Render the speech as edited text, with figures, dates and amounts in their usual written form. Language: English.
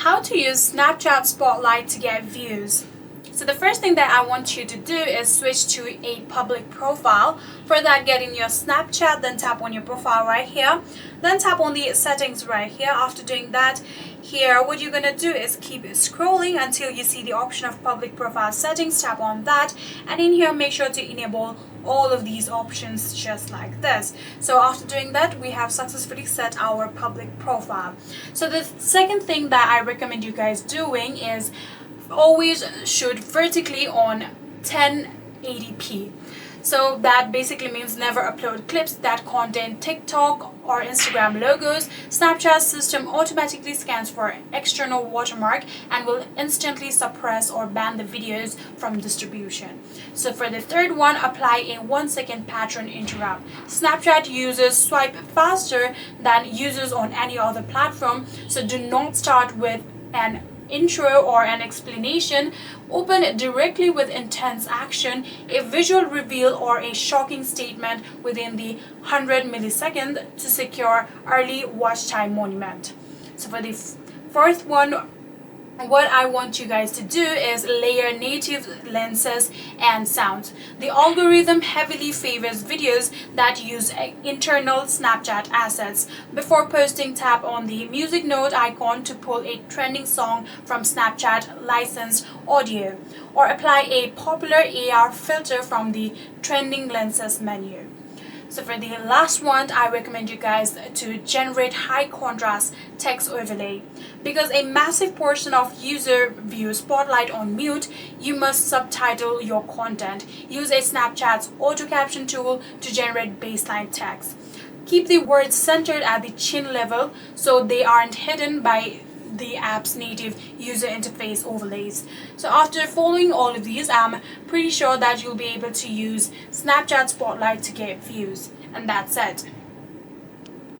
How to use Snapchat Spotlight to get views. So the first thing that I want you to do is switch to a public profile. For that, get in your Snapchat, then tap on your profile right here. Then tap on the settings right here. After doing that, here what you're gonna do is keep scrolling until you see the option of public profile settings. Tap on that, and in here make sure to enable all of these options just like this. So after doing that, we have successfully set our public profile. So the second thing that I recommend you guys doing is always shoot vertically on 1080p. So that basically means never upload clips that contain TikTok or Instagram logos. Snapchat's system automatically scans for external watermark and will instantly suppress or ban the videos from distribution. So for the third one, apply a 1-second pattern interrupt. Snapchat users swipe faster than users on any other platform, so do not start with an intro or an explanation. Open directly with intense action, a visual reveal, or a shocking statement within the 100 milliseconds to secure early watch time monument. So for the fourth one, what I want you guys to do is layer native lenses and sounds. The algorithm heavily favors videos that use internal Snapchat assets. Before posting, tap on the music note icon to pull a trending song from Snapchat licensed audio, or apply a popular AR filter from the trending lenses menu. So for the last one, I recommend you guys to generate high contrast text overlay. Because a massive portion of user views Spotlight on mute, you must subtitle your content. Use a Snapchat's auto caption tool to generate baseline text. Keep the words centered at the chin level so they aren't hidden by the app's native user interface overlays. So after following all of these, I'm pretty sure that you'll be able to use Snapchat Spotlight to get views. And that's it.